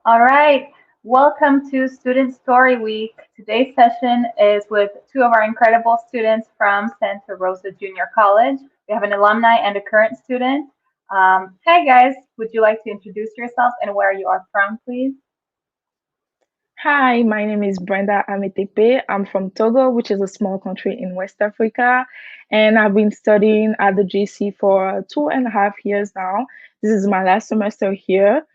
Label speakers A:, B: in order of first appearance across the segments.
A: All right, welcome to Student Story Week. Today's session is with two of our incredible students from Santa Rosa Junior College. We have an alumni and a current student. Hi guys, would you like to introduce yourselves and where you are from, please?
B: Hi, my name is Brenda Ametepe. I'm from Togo, which is a small country in West Africa, and I've been studying at the GC for 2.5 years now. This is my last semester here.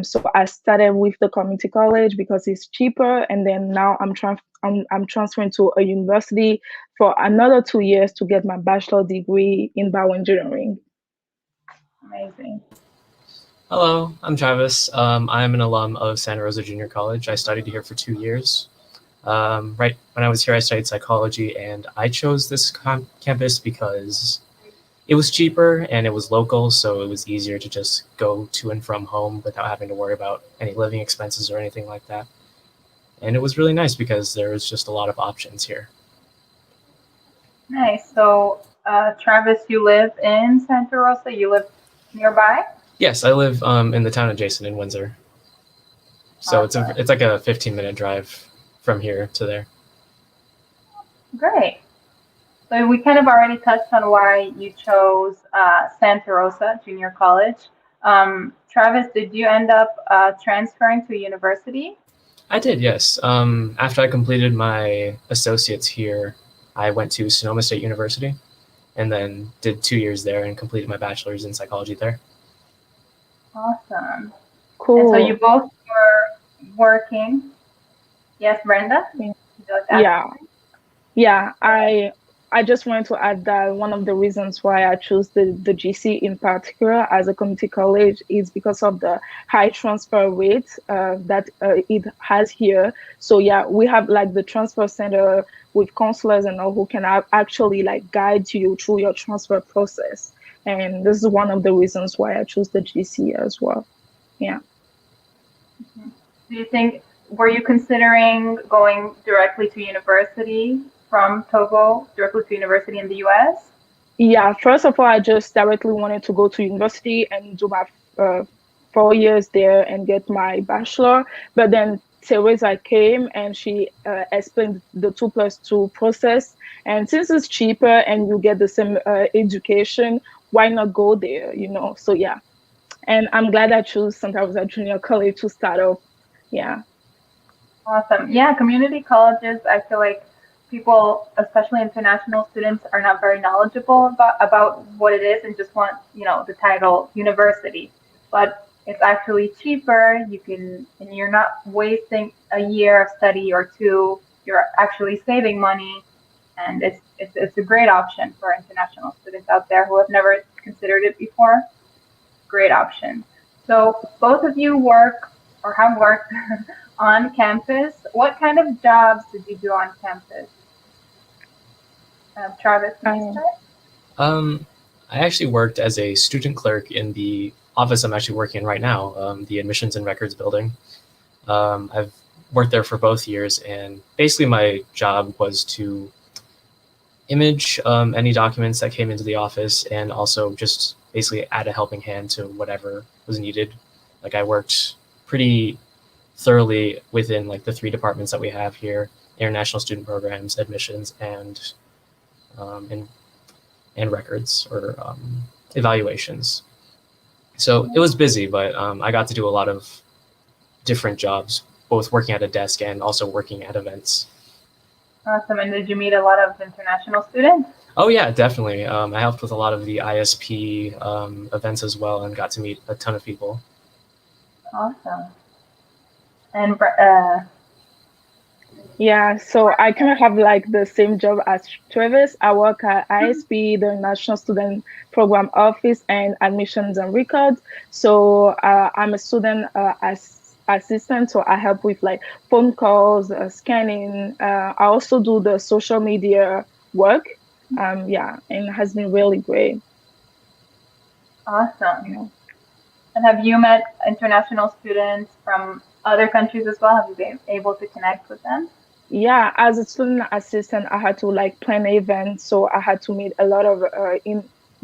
B: So I started with the community college because it's cheaper, and then now I'm transferring to a university for another 2 years to get my bachelor degree in bioengineering.
A: Amazing.
C: Hello, I'm Travis. I'm an alum of Santa Rosa Junior College. I studied here for 2 years. Right when I was here, I studied psychology, and I chose this campus because it was cheaper and it was local, so it was easier to just go to and from home without having to worry about any living expenses or anything like that. And it was really nice because there was just a lot of options here.
A: Nice. So, Travis, you live in Santa Rosa? You live nearby?
C: Yes, I live in the town adjacent in Windsor, so
A: Awesome.
C: it's like a 15-minute drive from here to there.
A: Great. So we kind of already touched on why you chose Santa Rosa Junior College. Travis, did you end up transferring to university?
C: I did, yes. After I completed my associates here, I went to Sonoma State University and then did 2 years there and completed my bachelor's in psychology there.
A: Awesome. And so you
B: Cool.
A: both were working. Yes, Brenda? Would you like to add
B: Yeah.
A: something?
B: Yeah, I just wanted to add that one of the reasons why I chose the GC in particular as a community college is because of the high transfer rate that it has here. So yeah, we have like the transfer center with counselors and all who can actually like guide you through your transfer process. And this is one of the reasons why I chose the GC as well. Yeah.
A: Mhm. Do you think, were you considering going directly to university from Togo, directly to university in the US?
B: Yeah, first of all, I just directly wanted to go to university and do my 4 years there and get my bachelor. But then Teresa came and she explained the 2+2 process. And since it's cheaper and you get the same education, why not go there? So yeah, and I'm glad I chose Santa Rosa Junior College to start off. Yeah.
A: Awesome. Yeah, community colleges, I feel like people, especially international students, are not very knowledgeable about what it is and just want, the title university. But it's actually cheaper. You can, and you're not wasting a year of study or two. You're actually saving money, and it's a great option for international students out there who have never considered it before. Great option. So both of you work or have worked on campus. What kind of jobs did you do on campus? Travis, can you
B: Um,
A: start?
C: Um, I actually worked as a student clerk in the office I'm actually working in right now, the Admissions and Records building. I've worked there for both years, and basically my job was to image any documents that came into the office and also just basically add a helping hand to whatever was needed. Like I worked pretty thoroughly within like the three departments that we have here: international student programs, admissions, um, and and records or evaluations. So it was busy, but I got to do a lot of different jobs, both working at a desk and also working at events.
A: Awesome. And did you meet a lot of international students?
C: Oh yeah, definitely. I helped with a lot of the ISP events as well, and got to meet a ton of people.
A: Awesome. And
B: Yeah, so I kind of have like the same job as Travis. I work at ISP, the National Student Program Office, and Admissions and Records. So I'm a student assistant, so I help with like phone calls, scanning. I also do the social media work. Yeah, and it has been really great.
A: awesome.
B: You know.
A: And have you met international students from other countries as well? Have you been able to connect with them?
B: Yeah, as a student assistant, I had to like plan events, so I had to meet a lot of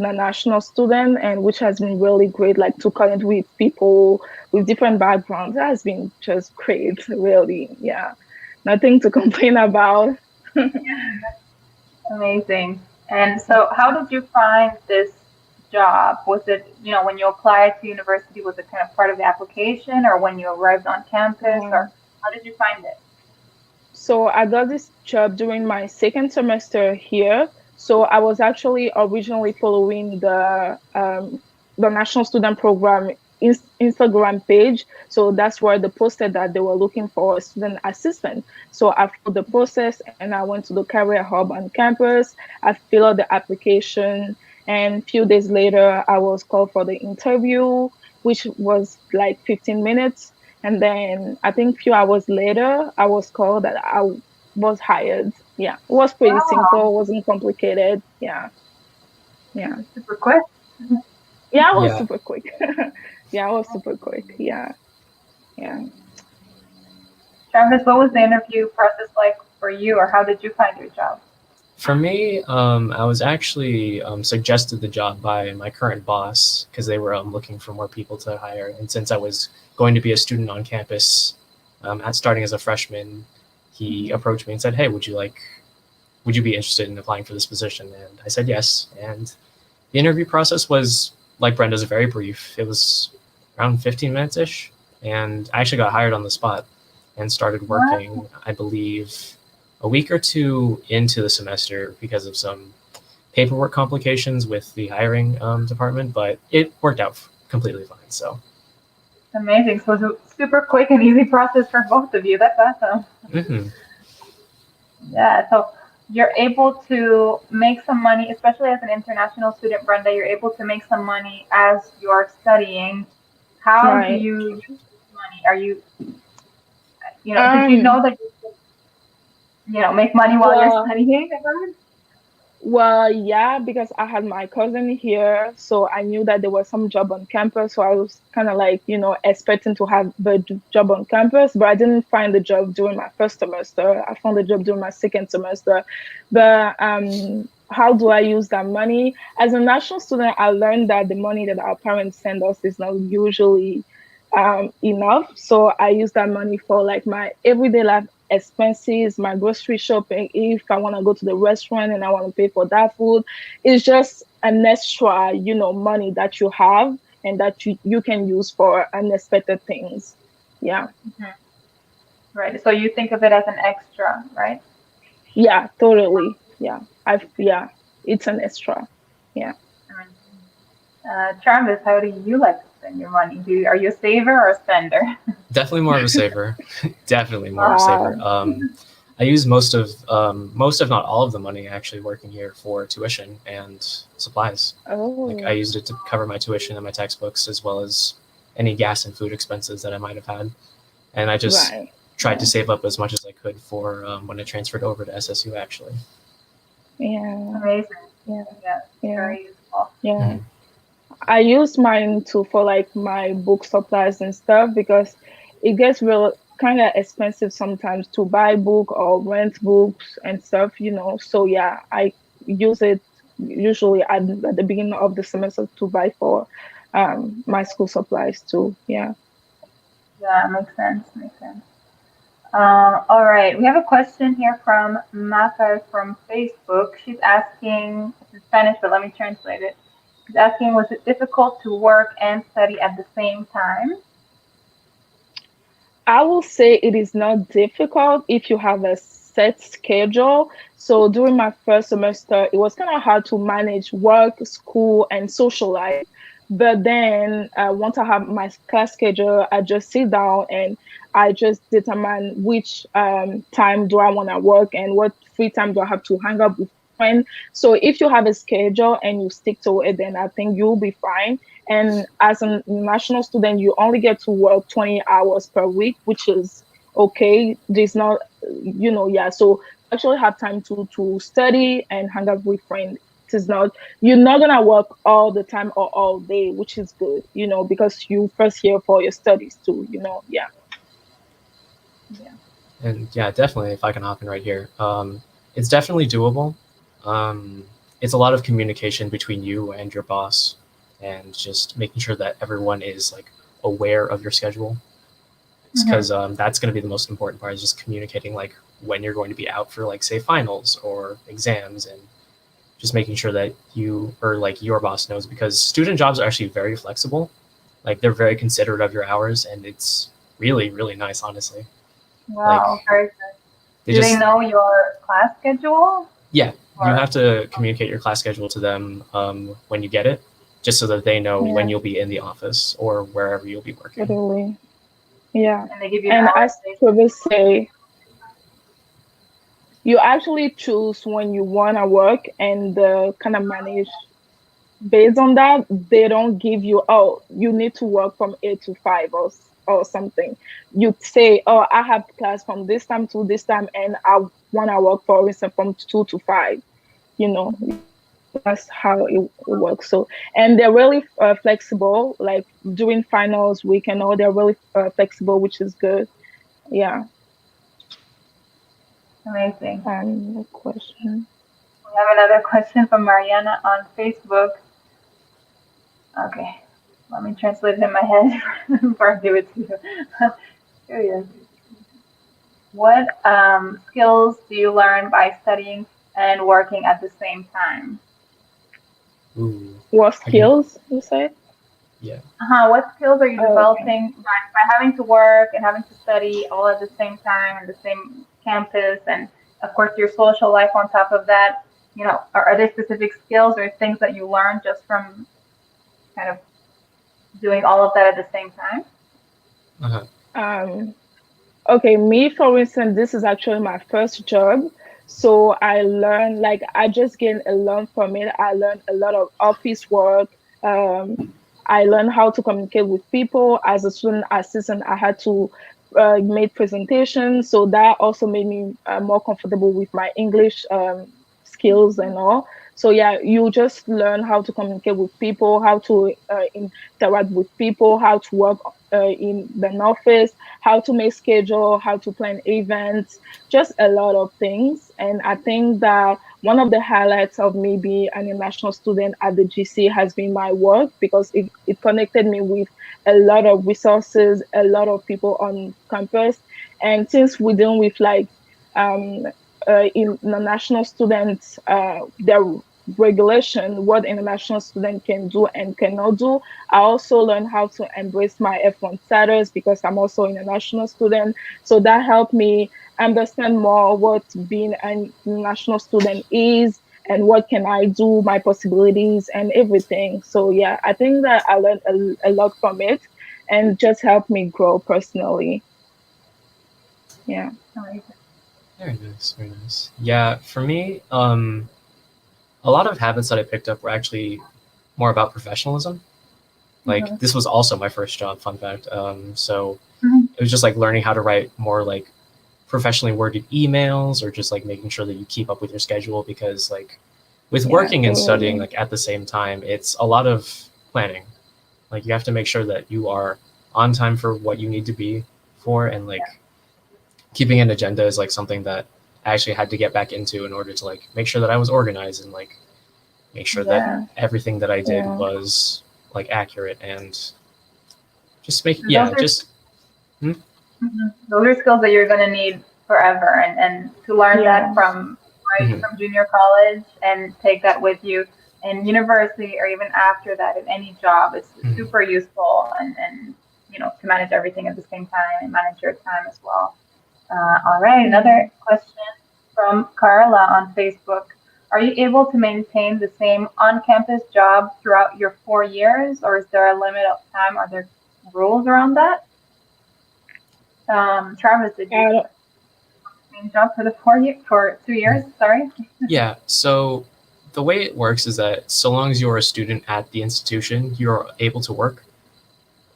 B: international student, and which has been really great, like to connect with people with different backgrounds. That has been just great, really. Yeah, nothing to complain about.
A: Amazing. And so, how did you find this job? Was it, when you applied to university, was it kind of part of the application, or when you arrived on campus,
B: Yeah.
A: or how did you find it?
B: So I got this job during my second semester here. So I was actually originally following the National Student Program Instagram page. So that's where they posted that they were looking for a student assistant. So I followed the process and I went to the career hub on campus. I filled out the application, and a few days later I was called for the interview, which was like 15 minutes. And then I think a few hours later, I was called that I was hired. Yeah, it was pretty simple.
A: Wow,
B: It wasn't complicated. Yeah, yeah,
A: super quick.
B: yeah. It was
C: Yeah.
B: super quick. Yeah, it was super quick. Yeah, yeah.
A: Travis, what was the interview process like for you, or how did you find your job?
C: For me, I was actually suggested the job by my current boss because they were looking for more people to hire. And since I was going to be a student on campus at starting as a freshman, he approached me and said, "Hey, would you be interested in applying for this position?" And I said yes. And the interview process was like Brenda's, very brief. It was around 15 minutes ish, and I actually got hired on the spot and started
A: What?
C: working, I believe, a week or two into the semester because of some paperwork complications with the hiring department, but it worked out completely fine. So,
A: Amazing. So it was a super quick and easy process for both of you. That's awesome.
C: hmm
A: Yeah. So you're able to make some money, especially as an international student, Brenda. You're able to make some money as you're studying. How do
B: Right.
A: you use this money? Are you, did you
B: Um.
A: know that you could, make money while you're
B: Well,
A: studying?
B: Well, yeah, because I had my cousin here, so I knew that there was some job on campus. So I was kind of like, expecting to have the job on campus, but I didn't find the job during my first semester. I found the job during my second semester. But how do I use that money? As a national student, I learned that the money that our parents send us is not usually enough. So I use that money for like my everyday life expenses, my grocery shopping. If I want to go to the restaurant and I want to pay for that food, it's just an extra, money that you have and that you can use for unexpected things. Yeah.
A: Mhm. Right. So you think of it as an extra, right?
B: Yeah, totally. Yeah, it's an extra. Yeah.
A: Travis, how do you like to spend your money? Are you a saver or a spender?
C: definitely more of a saver. Definitely more of a saver.
B: Wow.
C: I use most, if not all, of the money actually working here for tuition and supplies. Like I
B: Oh,
C: used it to cover my tuition and my textbooks, as well as any gas and food expenses that I might have had. And I just
B: right.
C: tried to
B: Yeah.
C: save up as much as I could for when I transferred over to SSU. Actually,
B: Yeah.
A: Amazing.
B: Yeah.
A: Yeah,
B: Yeah.
A: very useful.
B: Yeah.
C: Mhm.
B: I use mine too for like my book supplies and stuff because it gets real kind of expensive sometimes to buy book or rent books and stuff. So yeah, I use it usually at the beginning of the semester to buy for my school supplies too. Yeah.
A: Yeah, makes sense. Makes sense. All right, we have a question here from Maka from Facebook. She's asking, it's in Spanish, but let me translate it. She's asking, was it difficult to work and study at the same time?
B: I will say it is not difficult if you have a set schedule. So during my first semester, it was kind of hard to manage work, school, and social life. But then once I have my class schedule, I just sit down and I just determine which time do I want to work and what free time do I have to hang out with friends. So if you have a schedule and you stick to it, then I think you'll be fine. And as a national student, you only get to work 20 hours per week, which is okay. There's not, yeah. So actually have time to study and hang out with friends. It is not, you're not gonna work all the time or all day, which is good, because you first here for your studies too. Yeah.
A: Yeah.
C: and yeah, definitely. If I can hop in right here, it's definitely doable. Um, it's a lot of communication between you and your boss, and just making sure that everyone is like aware of your schedule. Because that's going to be the most important part, is just communicating like when you're going to be out for like say finals or exams, and just making sure that you or like your boss knows, because student jobs are actually very flexible. Like they're very considerate of your hours, and it's really, really nice, honestly.
A: Wow,
C: Like
A: very good.
C: they
A: Do
C: just
A: they know your class schedule?
C: yeah, you
A: Or
C: have to communicate your class schedule to them when you get it, just so that they know when
B: Yeah,
C: you'll be in the office or wherever you'll be working.
B: totally. Yeah.
A: and they give you the
B: And
A: hours
B: as
A: they
B: Travis say, you actually choose when you want to work and kind of manage based on that. They don't give you, oh, you need to work from 8 to 5 or something. You say, oh, I have class from this time to this time, and I want to work, for instance, from 2 to 5. You know, that's how it works. So, and they're really flexible. Like during finals week and all, they're really flexible, which is good. Yeah.
A: amazing.
B: The question.
A: We have another question from Mariana on Facebook. Okay, let me translate it in my head before I give it to you. Here it is. What skills do you learn by studying and working at the same time?
C: Ooh,
B: What
C: I can
B: skills you say?
C: yeah.
A: What skills are you
B: Oh, okay.
A: developing by having to work and having to study all at the same time and the same campus, and of course your social life on top of that? Are there specific skills or things that you learn just from kind of doing all of that at the same time?
C: Uh-huh.
B: Um, okay, me for instance, this is actually my first job. So I learned, like, I just gained a lot from it. I learned a lot of office work. Um, I learned how to communicate with people. As a student assistant, I had to make presentations. So that also made me more comfortable with my English skills and all. So yeah, you just learn how to communicate with people, how to interact with people, how to work in the office, how to make schedule, how to plan events, just a lot of things. And I think that one of the highlights of me being an international student at the GC has been my work, because it connected me with a lot of resources, a lot of people on campus. And since we're dealing with like um, international students, their regulation, what international student can do and cannot do. I also learned how to embrace my F1 status because I'm also an international student. So that helped me understand more what being an international student is and what can I do, my possibilities and everything. So yeah, I think that I learned a lot from it and just helped me grow personally. Yeah.
A: Amazing.
C: Very nice, very nice. Yeah, for me, a lot of habits that I picked up were actually more about professionalism. Like
A: Mhm.
C: this was also my first job, fun fact. So
A: Mhm.
C: it was just like learning how to write more like professionally worded emails, or just like making sure that you keep up with your schedule, because like with
B: Yeah,
C: working and studying
B: totally.
C: like at the same time, it's a lot of planning. Like you have to make sure that you are on time for what you need to be for, and like keeping an agenda is like something that I actually had to get back into in order to like make sure that I was organized, and like make sure that
A: Yeah.
B: Yeah,
C: everything that I did
B: yeah.
C: was like accurate, and just make
A: Those
C: yeah
A: are
C: just hmm?
A: those are skills that you're going to need forever, and to learn that
B: Yeah.
A: from right
C: Hmm.
A: from junior college and take that with you in university or even after that in any job, it's
C: Hmm.
A: super useful, and to manage everything at the same time and manage your time as well. All right,
B: Yeah.
A: another question from Carla on Facebook. Are you able to maintain the same on-campus job throughout your 4 years, or is there a limit of time? Are there rules around that? Travis, did you
B: Uh,
A: same job for the 4 year for 2 years? Sorry.
C: Yeah, so the way it works is that so long as you're a student at the institution, you're able to work.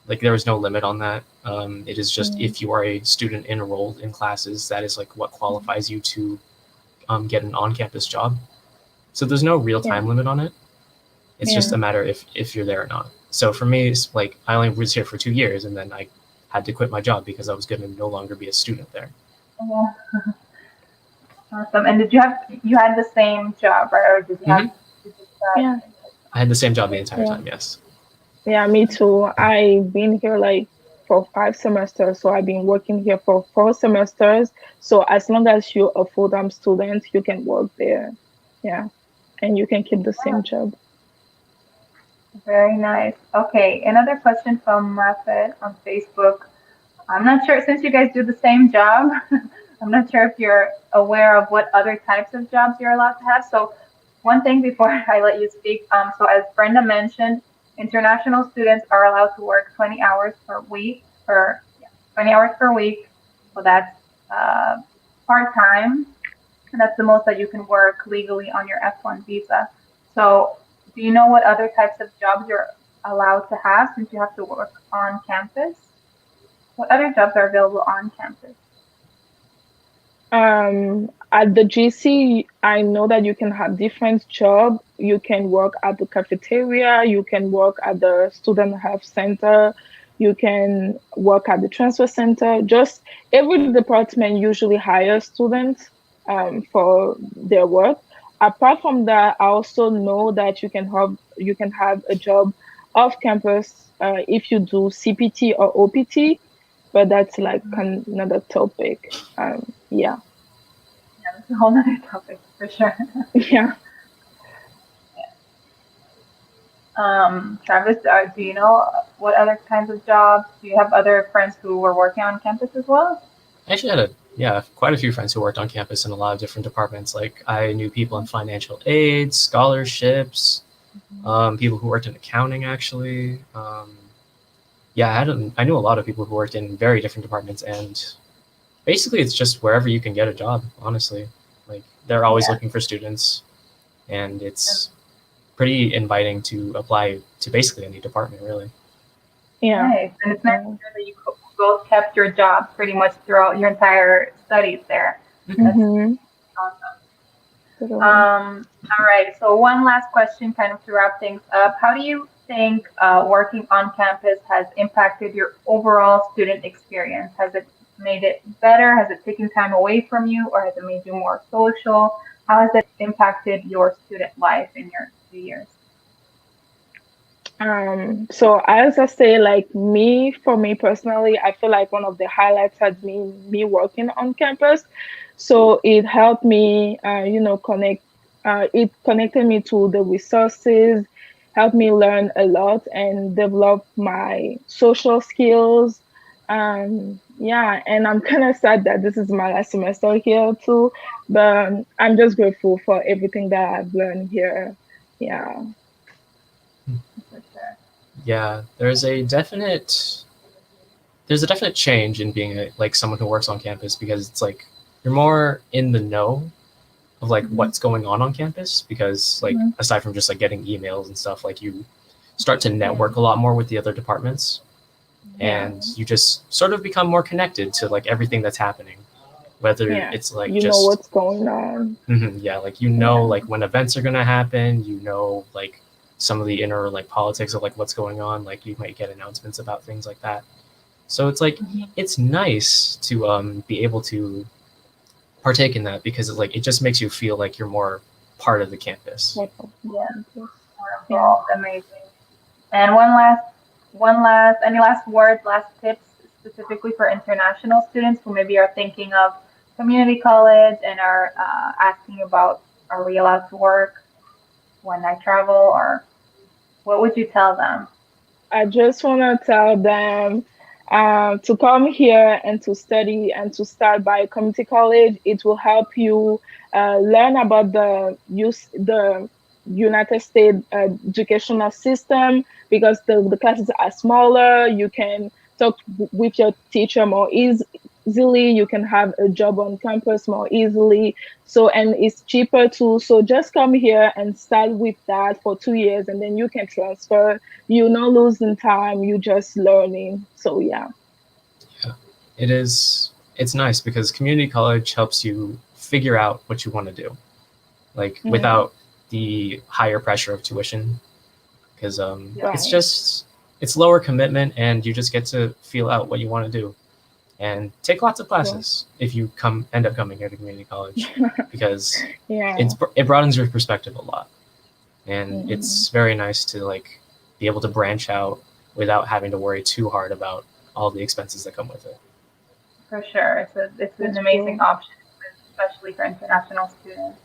C: Like there is no limit on that. It is just
B: mm,
C: if you are a student enrolled in classes, that is like what qualifies you to get an on-campus job. So there's no real
B: yeah.
C: time limit on it. It's just
B: Yeah.
C: a matter if you're there or not. So for me, it's like I only was here for 2 years, and then I had to quit my job because I was going to no longer be a student there.
A: Yeah, awesome. And did you had the same job, right? Or did you have
C: Hmm.
B: Yeah.
C: I had the same job the entire
B: Yeah.
C: time. Yes.
B: Yeah, me too. I've been here like for 5 semesters, so I've been working here for 4 semesters. So as long as you're a full-time student, you can work there. Yeah, and you can keep the same job.
A: Very nice. Okay, another question from Rafet on Facebook. I'm not sure, since you guys do the same job, I'm not sure if you're aware of what other types of jobs you're allowed to have. So, one thing before I let you speak, so as Brenda mentioned, international students are allowed to work 20 hours per week, 20 hours per week. So that's part-time, and that's the most that you can work legally on your F1 visa. So, do you know what other types of jobs you're allowed to have since you have to work on campus? What other jobs are available on campus?
B: At the GC, I know that you can have different job. You can work at the cafeteria, you can work at the student health center, you can work at the transfer center. Just every department usually hires students for their work. Apart from that, I also know that you can have a job off campus if you do CPT or OPT, but that's like another topic. Yeah.
A: Yeah, that's a whole other topic for sure.
B: Yeah.
A: Travis, do you know what other kinds of jobs? Do you have other friends who were working on campus as well?
C: I actually had quite a few friends who worked on campus in a lot of different departments. Like I knew people in financial aid, scholarships, people who worked in accounting actually. I knew a lot of people who worked in very different departments, and basically it's just wherever you can get a job. Honestly, like they're always
A: Yeah.
C: looking for students, and it's pretty inviting to apply to basically any department, really.
B: Yeah.
A: Nice. And it's nice to hear that you both kept your jobs pretty much throughout your entire studies there. That's
B: Mm-hmm.
A: awesome.
B: Totally.
A: All right. So one last question, kind of to wrap things up. How do you think working on campus has impacted your overall student experience? Has it made it better? Has it taken time away from you, or has it made you more social? How has it impacted your student life in your 2 years?
B: So as I say, like for me personally, I feel like one of the highlights has been me working on campus. So it helped me, it connected me to the resources, helped me learn a lot and develop my social skills. Yeah, and I'm kind of sad that this is my last semester here too, but I'm just grateful for everything that I've learned here. Yeah.
A: For sure.
C: Yeah, there's a definite change in being like someone who works on campus, because it's like you're more in the know of like what's going on campus, because like aside from just like getting emails and stuff, like you start to network a lot more with the other departments, and you just sort of become more connected to like everything that's happening, whether
B: Yeah.
C: it's like
B: You know
C: just
B: what's going on.
C: like like when events are gonna happen, like some of the inner like politics of like what's going on, like you might get announcements about things like that. So it's like it's nice to be able to partake in that, because it just makes you feel like you're more part of the campus.
A: Yeah. More involved. Amazing. And any last words, last tips specifically for international students who maybe are thinking of community college and are asking about, are we allowed to work when I travel, or what would you tell them?
B: I just want to tell them to come here and to study and to start by community college. It will help you learn about the United States educational system, because the classes are smaller. You can talk with your teacher more easily. You can have a job on campus more easily. So, and it's cheaper too. So just come here and start with that for 2 years, and then you can transfer. You're not losing time, you just learning. So yeah.
C: It's nice because community college helps you figure out what you want to do, like
B: Mhm.
C: without the higher pressure of tuition, because it's lower commitment, and you just get to feel out what you want to do and take lots of classes if you end up coming here to community college, because
B: Yeah.
C: it broadens your perspective a lot. And it's very nice to like be able to branch out without having to worry too hard about all the expenses that come with it.
A: For sure. It's an
B: That's
A: amazing
B: cool.
A: option, especially for international students.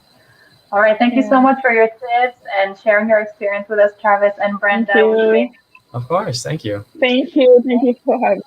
A: All right. Thank you so
B: Yeah.
A: much for your tips and sharing your experience with us, Travis and
B: Thank
A: Brenda. It was
B: you.
A: amazing.
C: Of course, thank you.
B: Thank you. Thank you for having us.